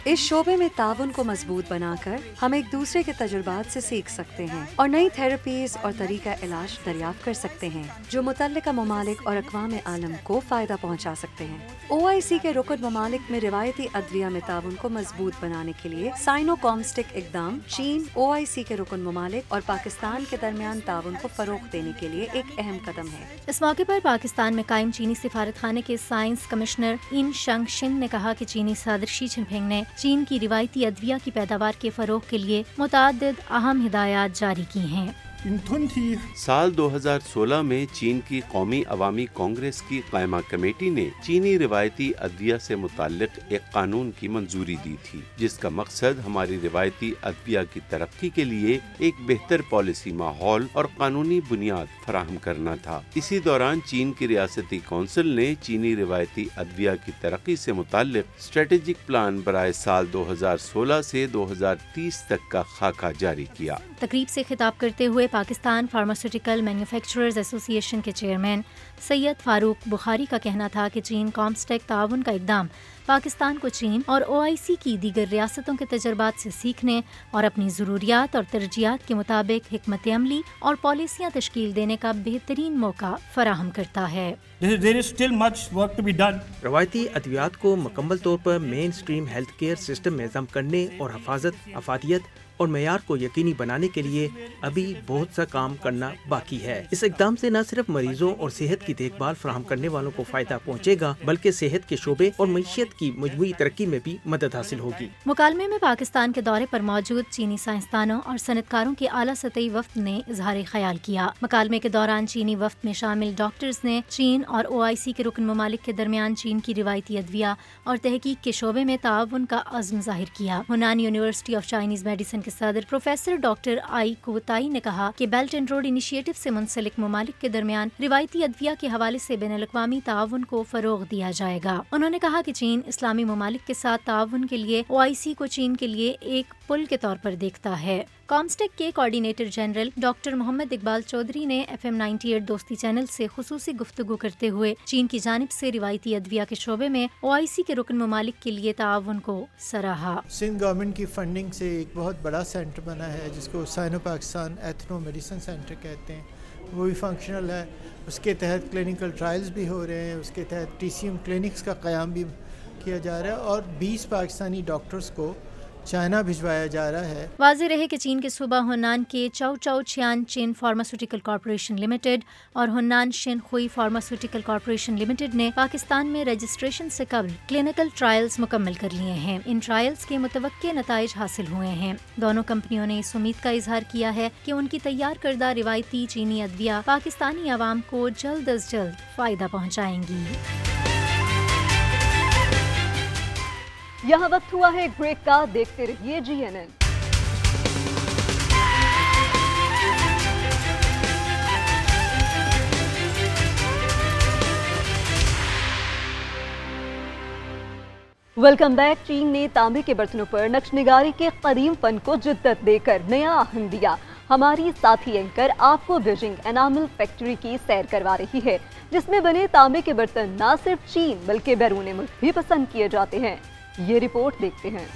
इस शोबे में ताउन को मजबूत बनाकर हम एक दूसरे के तजुर्बात से सीख सकते हैं और नई थेरेपीज और तरीका इलाज दरियाफ्त कर सकते हैं जो मुतल्लिका ममालिक और अक़वाम आलम को फायदा पहुँचा सकते हैं। OIC के रुकन ममालिक में रिवायती अद्विया में ताउन को मजबूत बनाने के लिए साइनो कॉमस्टेक इक़दाम चीन, OIC के रुकन ममालिक और पाकिस्तान के दरमियान ताउन को फरोग देने के लिए एक अहम कदम है। इस मौके पर पाकिस्तान में कायम चीनी सिफारत खाने के साइंस कमिश्नर इन शंग शिन ने कहा कि चीनी सदर शी जिनपिंग ने चीन की रिवायती अद्विया की पैदावार के फरोग के लिए मुताद्दिद अहम हिदायत जारी की हैं। साल 2016 में चीन की कौमी अवामी कांग्रेस की कायमा कमेटी ने चीनी रिवायती अद्विया से मुताल्लिक एक कानून की मंजूरी दी थी, जिसका मकसद हमारी रिवायती अद्विया की तरक्की के लिए एक बेहतर पॉलिसी माहौल और कानूनी बुनियाद फराहम करना था। इसी दौरान चीन की रियासती कौंसिल ने चीनी रिवायती अद्विया की तरक्की से मुताल्लिक स्ट्रेटेजिक प्लान बराए साल 2016 से 2030 तक का खाका जारी किया। तकरीब से खिताब करते हुए पाकिस्तान फार्मास्यूटिकल मैन्युफैक्चरर्स एसोसिएशन के चेयरमैन सैयद फारूक बुखारी का कहना था कि चीन कॉमस्टेक ताउन का इक़दाम पाकिस्तान को चीन और OIC की दीगर रियासतों के तजर्बात से सीखने और अपनी ज़रूरियात और तरजीहात के मुताबिक हिकमत अमली और पॉलिसियाँ तश्कील देने का बेहतरीन मौका फराहम करता है। रवायती अद्वियात को मुकम्मल तौर पर main stream health care system में ज़म करने और हफाजत, अफादियत और मेयार को यकीनी बनाने के लिए अभी बहुत सा काम करना बाकी है। इस इक़दाम से न सिर्फ मरीजों और सेहत की देखभाल फराहम करने वालों को फायदा पहुँचेगा, बल्कि सेहत के शोबे और मईशत की मजमूई तरक्की में भी मदद हासिल होगी। मुकालमे में पाकिस्तान के दौरे पर मौजूद चीनी साइंसदानों और सनतकारों के आला सतही वफ्द ने इजहार ख्याल किया। मुकालमे के दौरान चीनी वफ्द में शामिल डॉक्टर्स ने चीन और OIC के रुकन ममालिक के दरमियान चीन की रिवायती अद्विया और तहकीक के शोबे में ताउन का अज़्म जाहिर किया। हुनान यूनिवर्सिटी ऑफ चाइनीज मेडिसिन के सदर प्रोफेसर डॉक्टर आई कुवताई ने कहा कि बेल्ट एंड रोड इनिशिएटिव से मुंसलिक ममालिक के दरमियान रिवायती अद्विया के हवाले से बैनुल-अक़वामी ताउन को फरोग दिया जाएगा। उन्होंने कहा कि चीन इस्लामी ममालिक के साथ ताउन के लिए OIC को चीन के लिए एक पुल के तौर पर देखता है। कॉमस्टेक के coordinator general doctor Mohammad Iqbal Chaudhry ने FM 98 दोस्ती चैनल से खुसूसी गुफ्तगू करते हुए चीन की जानिब से रिवायती अद्विया के शोबे में OIC के रुकन ममालिक के लिए ताउन को सराहा। सिंध गवर्नमेंट की फंडिंग से एक बहुत बड़ा सेंटर बना है जिसको Sino Pakistan ethno medicine centre कहते हैं, वो भी फंक्शनल है। उसके तहत क्लिनिकल ट्रायल्स भी हो रहे हैं, उसके तहत TCM क्लिनिक्स का क़याम भी किया जा रहा है और 20 पाकिस्तानी डॉक्टर्स को चाइना भिजवाया जा रहा है। वाज़ेह रहे कि चीन के सूबा हुन्नान के चाओ चाओ छियान चीन फार्मास्यूटिकल कॉर्पोरेशन लिमिटेड और हुन्नान शिन खुई फार्मास्यूटिकल कॉर्पोरेशन लिमिटेड ने पाकिस्तान में रजिस्ट्रेशन से कबल क्लिनिकल ट्रायल्स मुकम्मल कर लिए हैं। इन ट्रायल्स के मुतवक्के नताइज हासिल हुए हैं। दोनों कंपनियों ने इस उम्मीद का इजहार किया है कि उनकी तैयार करदा रिवायती चीनी अद्विया पाकिस्तानी आवाम को जल्द अज जल्द फायदा पहुँचाएंगी। यहाँ वक्त हुआ है एक ब्रेक का, देखते रहिए GNN। Welcome back. चीन ने तांबे के बर्तनों पर नक्शनिगारी के कदीम फन को जिद्दत देकर नया आहंग दिया। हमारी साथी एंकर आपको बीजिंग एनामल फैक्ट्री की सैर करवा रही है, जिसमें बने तांबे के बर्तन न सिर्फ चीन बल्कि बैरून मुल्क भी पसंद किए जाते हैं। ये रिपोर्ट देखते हैं।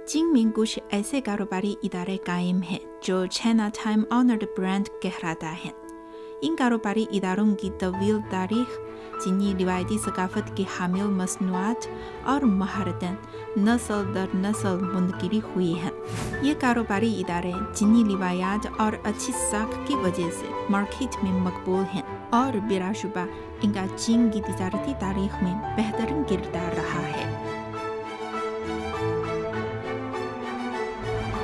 चीन में कुछ ऐसे कारोबारी इदारे कायम हैं जो चाइना टाइम ऑनर्ड ब्रांड कहलाता है। इन कारोबारी इदारों की तवील तारीख चीनी रिवायती सकाफत की हामिल मसनूआत और महारतें नस्ल दर नस्ल मुंतकिल हुई हैं। ये कारोबारी इदारे चीनी रिवायात और अच्छी साख की वजह से मार्केट में मकबूल हैं और बिलाशुबा इनका चीन की तिजारती तारीख में बेहतरीन किरदार रहा है।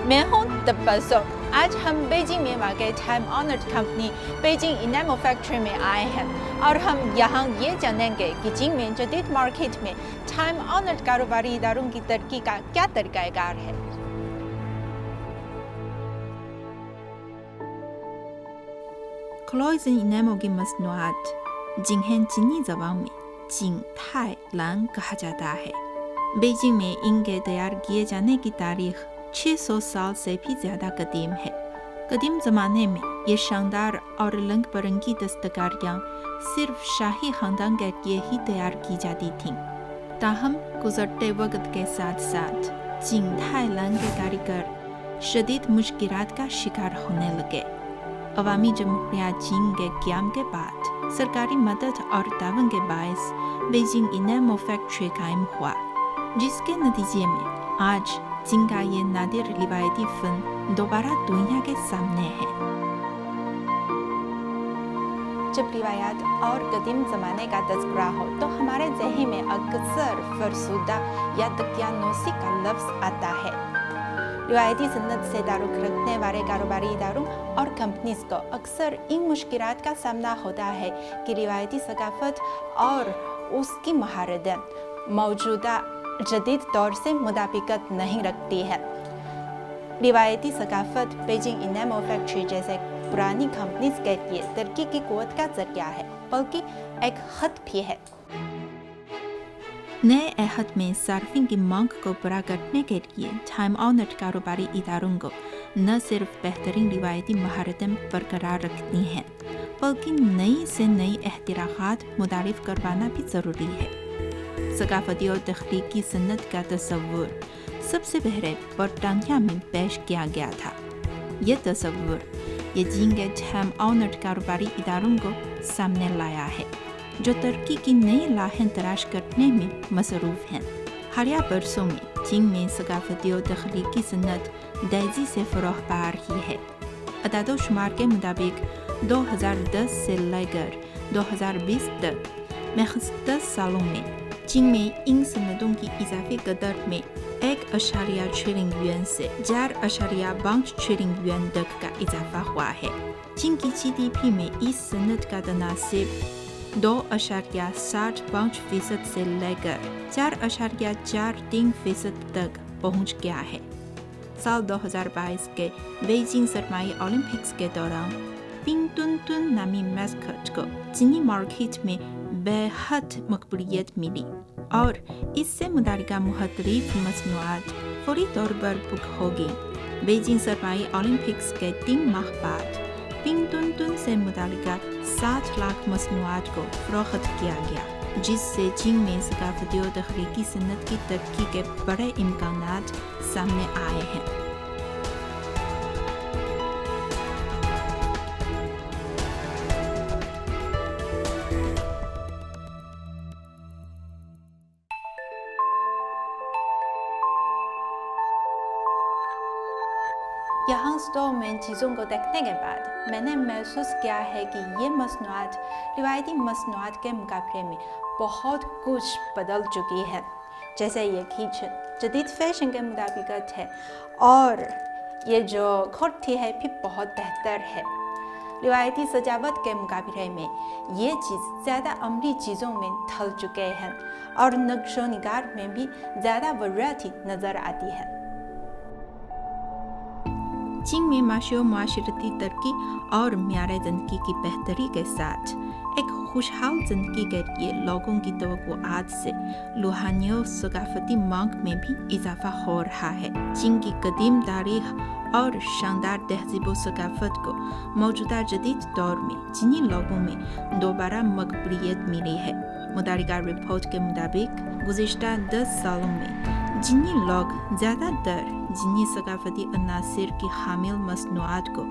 मैं हूं तब्बसो। आज हम बीजिंग में वाक़ time honoured company Beijing enamel factory में आए हैं और हम यहाँ ये जानेंगे कि चीन में जदीद मार्केट में टाइम ऑनर्ड कारोबारी इदारों की तरक्की का क्या तरीक़ाकार है। क्लोइजन इनामल की मसनूआत जिन्हें चीनी ज़बान में चिंग थाई लान कहा जाता है। बीजिंग में इनके तैयार किए जाने की तारीख 600 साल से भी ज़्यादा कदीम है। कदीम ज़माने में ये शानदार और रंग बिरंगी दस्तकारियाँ सिर्फ शाही ख़ानदान के लिए ही तैयार की जाती थीं। ताहम गुज़रते वक्त के साथ साथ चीन थाईलैंड के कारीगर शदीद मुश्किलात का शिकार होने लगे। अवामी जमहूरिया चीन के क़याम के बाद सरकारी मदद और तावन के बायस बीजिंग इनामल फैक्ट्री कायम हुआ, जिसके नतीजे में आज चीन का ये नादिर रिवायती फन दोबारा दुनिया के सामने है। जब रिवायात और कदीम ज़माने का तज़किरा हो तो हमारे ज़हन में अक्सर फरसुदा या दकियानोसी का लफ्ज़ आता है। रिवायती सन्नत से ताल्लुक़ रखने वाले कारोबारी इदारों और कंपनीज़ को अक्सर इन मुश्किलात का सामना होता है कि रिवायती सकाफत और उसकी महारतें मौजूदा जदीद दौर से मुताबिकत नहीं रखती है। रिवायती सकाफत बीजिंग इनामल फैक्ट्री जैसे पुरानी कंपनीज के लिए तरक्की की कुव्वत का जरिया है, बल्कि एक खत भी है। नए अहद में सार्फिन की मांग को पूरा करने के लिए टाइम ऑनर्ड कारोबारी इदारों को न सिर्फ बेहतरीन रिवायती महारतें बरकरार रखनी हैं, बल्कि नई से नई एहतिराक़ात मुतारिफ करवाना भी ज़रूरी है। सकाफती और तख्लीकी सन्नत का तस्वुर सबसे पहले बरतानिया में पेश किया गया था। ये तस्वुर ये चीन के टाइम ऑनर्ड कारोबारी इदारों को सामने लाया है, जो तरक्की की नई राहें तलाश करने में मसरूफ़ हैं। हालिया बरसों में चीन में सकाफती और तख्लीकी सन्नत तेज़ी से फ़रोग़ पा रही है। अदाद शुमार के मुताबिक 2010 से लेकर 2020 तक महज़ 10 सालों में चीन में इन सन्नतों की इजाफी कदर में 1.6 ट्रिलियन युआन से 4.5 ट्रिलियन युआन तक का इजाफा हुआ है। चीन की GDP में इस सन्नत का तनासिब 2.75% से लेकर 4.43% तक पहुंच गया है। साल 2022 के बीजिंग सरमाई ओलंपिक्स के दौरान पिंग तुन तुन नामी मैस्कट को चीनी मार्केट में बेहद मकबूलियत मिली और इससे मुतालिका मुख्तलिफ मसनूआत फौरी तौर पर बुक हो गई। बीजिंग सरमाई ओलंपिक्स के 3 माह बाद पिंग तुन तुन से मुतालिका 7 लाख मसनूआत को फरोख्त किया गया, जिससे चीन में सकाफती और तख्लीकी सन्नत की तरक्की के बड़े इम्कानात सामने आए हैं। यहाँ स्टोर में चीज़ों को देखने के बाद मैंने महसूस किया है कि ये मसनूआत रिवायती मसनूआत के मुकाबले में बहुत कुछ बदल चुकी है। जैसे ये किचन जदीद फैशन के मुताबिक है और ये जो कुर्ती है भी बहुत बेहतर है। रिवायती सजावट के मुकाबले में ये चीज़ ज़्यादा अमली चीज़ों में ढल चुके हैं और नक्शो निगार में भी ज़्यादा वैरायटी नज़र आती है। चीन में माशी और माशरती तरक्की और म्यार ज़िंदगी की बेहतरी के साथ एक खुशहाल जिंदगी के लिए लोगों की तवक्कुआत से रूहानी और सकाफती मांग में भी इजाफा हो रहा है। चीन की कदीम तारीख और शानदार तहजीब व सकाफत को मौजूदा जदीद दौर में चीनी लोगों में दोबारा मकबूलियत मिली है। मुतालिका रिपोर्ट के मुताबिक गुज़िश्ता 10 सालों में चीनी लोग ज़्यादातर चीनी सकाफती अनासिर की हामिल मसनूआत को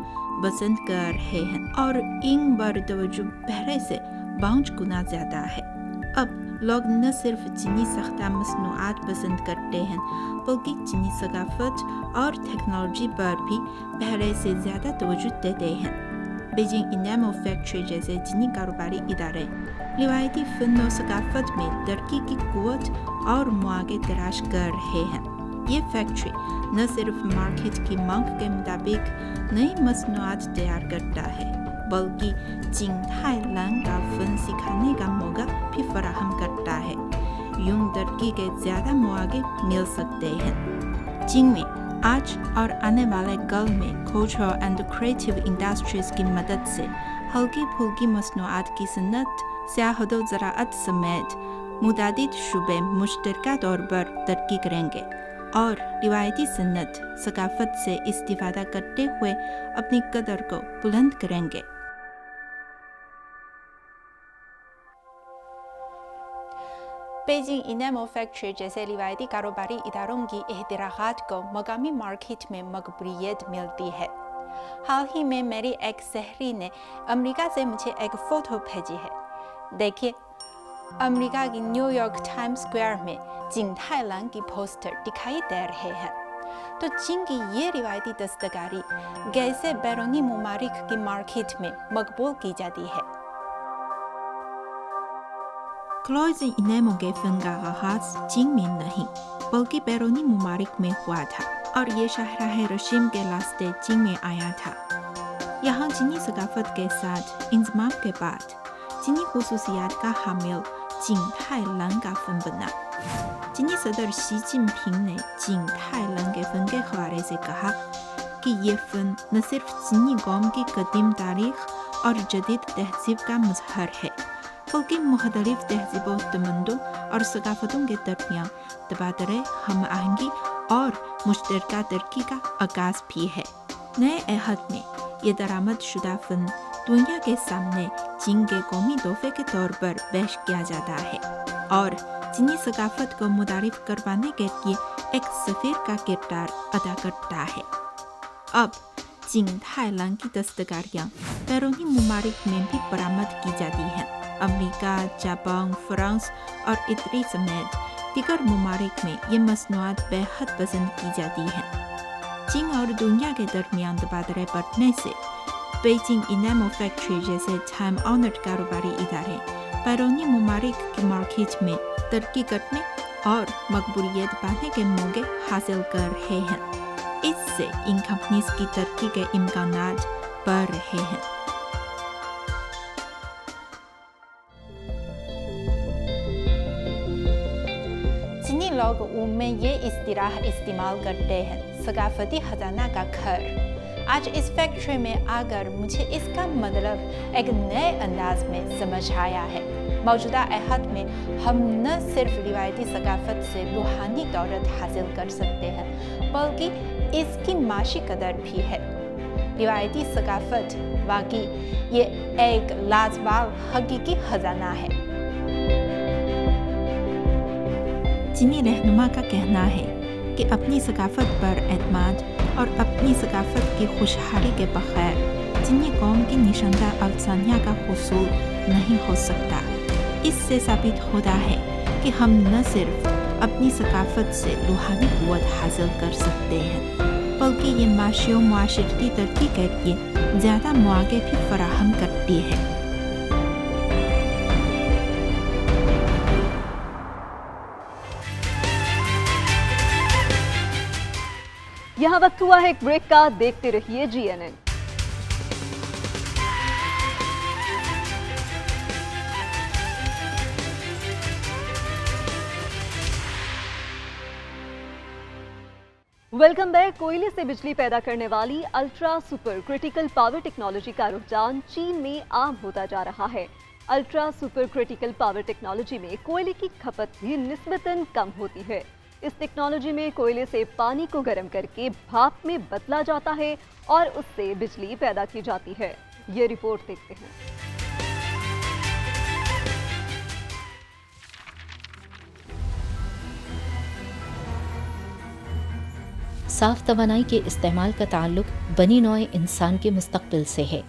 पसंद कर रहे हैं और इन पर तवज्जो पहले से 5 गुना ज़्यादा है। अब लोग न सिर्फ चीनी सख्ता मसनूआत पसंद करते हैं बल्कि चीनी सकाफत और टेक्नोलॉजी पर भी पहले से ज़्यादा तवज्जो देते हैं। बीजिंग इनामो फैक्ट्री जैसे चीनी कारोबारी इदारे रिवायती फ़न और सकाफत में तरक्की की कुव्वत और मौके तलाश कर रहे हैं। ये फैक्ट्री न सिर्फ मार्केट की मांग के मुताबिक नई मसनूआत तैयार करता है बल्कि चिंगथाई लांग का फ़न सिखाने का मौका भी फराहम करता है। यूं तरक्की के ज़्यादा मौके मिल सकते हैं। चीन में आज और आने वाले कल में कल्चरल एंड क्रिएटिव इंडस्ट्रीज की मदद से हल्की फुल्की मसनूआत की सनत, सियाहत व ज़राअत समेत मुतादिद शुबे मुश्तरका तौर पर तरक्की करेंगे और रिवायती सन्नत सकाफत से इस्तिफादा करते हुए अपनी कदर को बुलंद करेंगे। बीजिंग इनामो फैक्ट्री जैसे रिवायती कारोबारी इदारों की एहतराजात को मकामी मार्केट में मकबूलियत मिलती है। हाल ही में मेरी एक सहरी ने अमेरिका से मुझे एक फ़ोटो भेजी है। देखिए, अमेरिका की न्यूयॉर्क टाइम्स स्क्वायर में चिंगथाई लांग की पोस्टर दिखाई दे रहे हैं। तो चीन की ये रिवायती दस्तकारी कैसे बैरूनी मुमालिक की मार्केट में मकबूल की जाती है। क्लोजिंग इनामो के फ़न का आगाज़ चीन में नहीं बल्कि बैरूनी मुमालिक में हुआ था और ये शाहराह रशीम के रास्ते चीन में आया था। यहाँ चीनी सकाफत के साथ इंज़माम के बाद चीनी खुसूसियात का हामिल चिंगथाई लांग का फ़न बना। चीनी सदर शी जिनपिंग ने चिंगथाई लांग के फ़न के हवाले से कहा कि ये फ़न न सिर्फ चीनी कौम की कदीम तारीख और जदीद तहजीब का मज़हर है बल्कि मुख्तलिफ तहजीबों, तमद्दुन और सकाफतों के दरमियान तबादले, हम आहंगी और मुश्तरका तरक्की का आगाज़ भी है। नए अहद में ये दरामद शुदा फ़न दुनिया के सामने चीन के कौमी तोहफे के तौर पर पेश किया जाता है और चीनी सकाफत को मुतारिफ करवाने के लिए एक सफ़ीर का किरदार अदा करता है। अब चिंगथाई लांग की दस्तकारियाँ बैरूनी मुमालिक में भी बरामद की जाती हैं। अमेरिका, जापान, फ्रांस और इटली समेत दीगर मुमालिक में ये मसनूआत बेहद पसंद की जाती हैं। चीन और दुनिया के दरमियान तबादले बढ़ने से बीजिंग इनामो फैक्ट्री जैसे टाइम ऑनर्ड कारोबारी इदारे बैरूनी मुमालिक की मार्केट में तरक्की करने और मकबूलियत पाने के मौके हासिल कर रहे हैं। इससे इन कंपनीज की तरक्की के इम्कानात बढ़ रहे हैं। चीनी लोग उनमें ये इस्तिलाह इस्तेमाल करते हैं, सकाफती खजाना का घर। आज इस फैक्ट्री में आकर मुझे इसका मतलब एक नए अंदाज में समझ आया है। मौजूदा अहद में हम न सिर्फ रिवायती सकाफत से रूहानी दौलत हासिल कर सकते हैं बल्कि इसकी माशी कदर भी है। रिवायती सकाफत वाकई ये एक लाजवाब हकीकी खजाना है। चीनी रहनुमा का कहना है कि अपनी सकाफत पर एतमाद और अपनी सकाफत की खुशहाली के बगैर चीनी कौम की निशानदा अल्सानिया का हुसूल नहीं हो सकता। इससे साबित होता है कि हम न सिर्फ अपनी सकाफत से रूहानी कुव्वत हासिल कर सकते हैं बल्कि ये माशी और मुआशरती तरक्की के लिए ज़्यादा मौके भी फराहम करती है। यहाँ वक्त हुआ है एक ब्रेक का, देखते रहिए GNN। Welcome back. कोयले से बिजली पैदा करने वाली ultra super critical power technology का रुझान चीन में आम होता जा रहा है। Ultra super critical power technology में कोयले की खपत भी निस्बतन कम होती है। इस टेक्नोलॉजी में कोयले से पानी को गर्म करके भाप में बदला जाता है और उससे बिजली पैदा की जाती है। ये रिपोर्ट देखते हैं। साफ तवानाई के इस्तेमाल का ताल्लुक बनी नौए इंसान के मुस्तकबिल से है।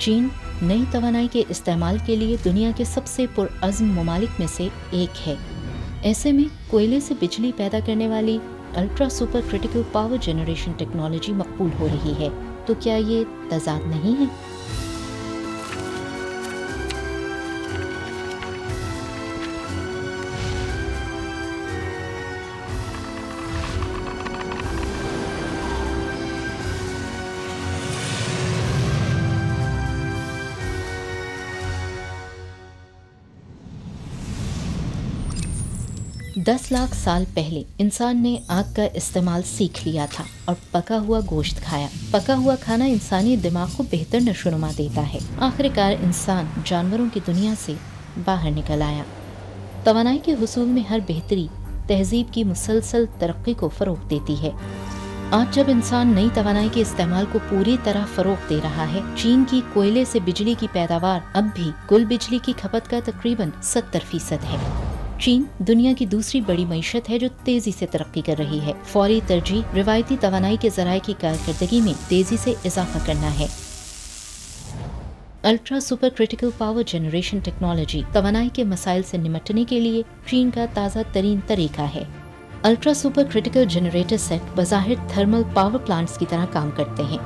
चीन नई तवानाई के इस्तेमाल के लिए दुनिया के सबसे पुरअज़्म ममालिक में से एक है। ऐसे में कोयले से बिजली पैदा करने वाली ultra super critical power generation technology मकबूल हो रही है, तो क्या ये तज़ाद नहीं है? दस लाख साल पहले इंसान ने आग का इस्तेमाल सीख लिया था और पका हुआ गोश्त खाया। पका हुआ खाना इंसानी दिमाग को बेहतर नशोनुमा देता है। आखिरकार इंसान जानवरों की दुनिया से बाहर निकल आया। तवानाई के हुसूल में हर बेहतरी तहजीब की मुसलसल तरक्की को फ़रोग़ देती है। आज जब इंसान नई तवानाई के इस्तेमाल को पूरी तरह फ़रोग़ दे रहा है, चीन की कोयले से बिजली की पैदावार अब भी कुल बिजली की खपत का तकरीबन 70% है। चीन दुनिया की दूसरी बड़ी मईशत है जो तेजी से तरक्की कर रही है। फौरी तरजीह रिवायती तवानाई के ज़राए की कारकर्दगी में तेजी से इजाफा करना है। Ultra super critical power generation technology तवानाई के मसाइल से निपटने के लिए चीन का ताज़ा तरीन तरीका है। Ultra super critical generator set बज़ाहिर थर्मल पावर प्लांट्स की तरह काम करते हैं।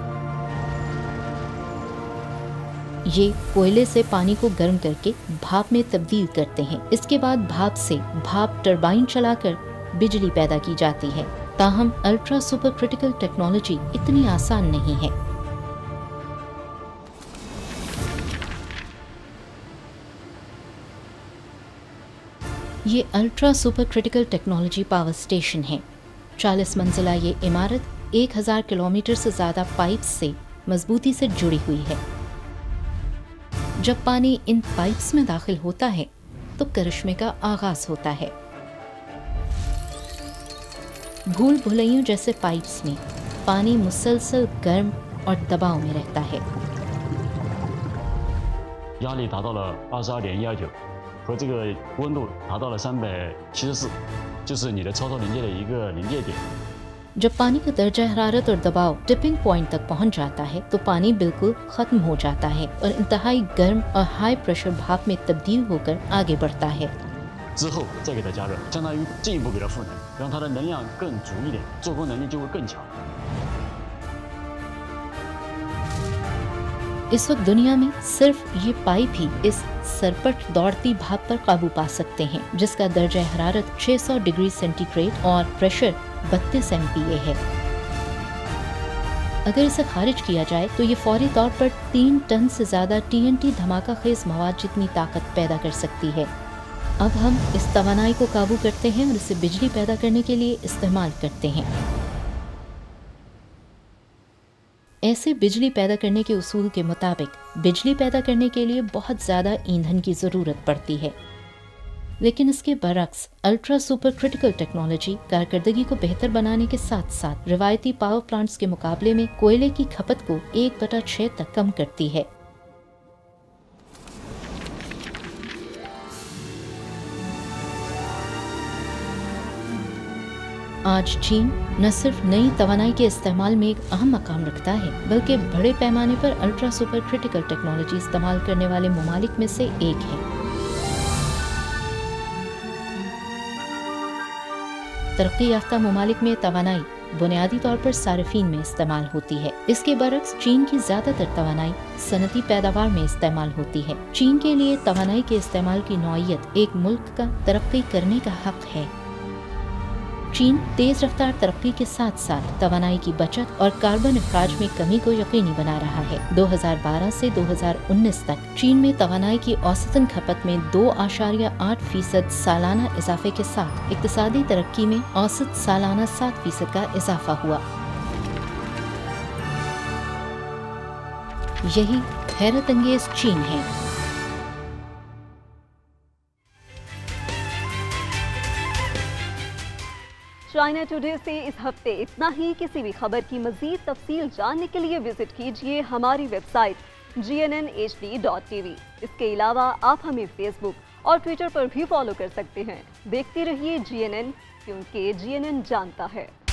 ये कोयले से पानी को गर्म करके भाप में तब्दील करते हैं। इसके बाद भाप से भाप टरबाइन चलाकर बिजली पैदा की जाती है। ताहम अल्ट्रा सुपर क्रिटिकल टेक्नोलॉजी इतनी आसान नहीं है। ये ultra super critical technology power station है। 40 मंजिला ये इमारत 1000 किलोमीटर से ज़्यादा पाइप्स से मजबूती से जुड़ी हुई है। जब पानी इन पाइप्स में दाखिल होता है तो करिश्मे का आगाज होता है। भूल भुलैयों जैसे पाइप्स में पानी मुसलसल गर्म और दबाव में रहता है। 压力达到了22.129，和这个温度达到了374，就是你的操作临界的一个临界点。 जब पानी का दर्जा हरारत और दबाव टिपिंग पॉइंट तक पहुंच जाता है तो पानी बिल्कुल खत्म हो जाता है और इंतहाई गर्म और हाई प्रेशर भाप में तब्दील होकर आगे बढ़ता है। 之后再给它加热，相当于进一步给它赋能，让它的能量更足一点，做工能力就会更强。 इस वक्त दुनिया में सिर्फ ये पाइप ही इस सरपट दौड़ती भाप पर काबू पा सकते हैं, जिसका दर्जा हरारत 600 डिग्री सेंटीग्रेड और प्रेशर 32 MPa है। अगर इसे खारिज किया जाए तो ये फौरी तौर पर 3 टन से ज्यादा TNT धमाका खेज मवाद जितनी ताकत पैदा कर सकती है। अब हम इस तवानाई को काबू करते हैं और इसे बिजली पैदा करने के लिए इस्तेमाल करते हैं। ऐसे बिजली पैदा करने के उसूल के मुताबिक बिजली पैदा करने के लिए बहुत ज़्यादा ईंधन की ज़रूरत पड़ती है, लेकिन इसके बरक्स अल्ट्रा सुपर क्रिटिकल टेक्नोलॉजी कारकर्दगी को बेहतर बनाने के साथ साथ रिवायती पावर प्लांट्स के मुकाबले में कोयले की खपत को 1/6 तक कम करती है। आज चीन न सिर्फ नई तवानाई के इस्तेमाल में एक अहम मकाम रखता है, बल्कि बड़े पैमाने पर अल्ट्रा सुपर क्रिटिकल टेक्नोलॉजी इस्तेमाल करने वाले ममालिक में से एक है। तरक्की याफ्ता ममालिक में तवानाई बुनियादी तौर पर सार्फिन में इस्तेमाल होती है। इसके बरक्स चीन की ज्यादातर तवानाई सनती पैदावार में इस्तेमाल होती है। चीन के लिए तवानाई के इस्तेमाल की नौइयत एक मुल्क का तरक्की करने का हक है। चीन तेज रफ्तार तरक्की के साथ साथ तवानाई की बचत और कार्बन अखराज में कमी को यकीनी बना रहा है। 2012 से 2019 तक चीन में तवानाई की औसतन खपत में 2.8% सालाना इजाफे के साथ इक्तिसादी तरक्की में औसत सालाना 7% का इजाफा हुआ। यही हैरत अंगेज चीन है। चाइना टुडे से इस हफ्ते इतना ही। किसी भी खबर की मजीद तफसील जानने के लिए विजिट कीजिए हमारी वेबसाइट gnnhd.tv। इसके अलावा आप हमें फेसबुक और ट्विटर पर भी फॉलो कर सकते हैं। देखते रहिए GNN, क्योंकि GNN जानता है।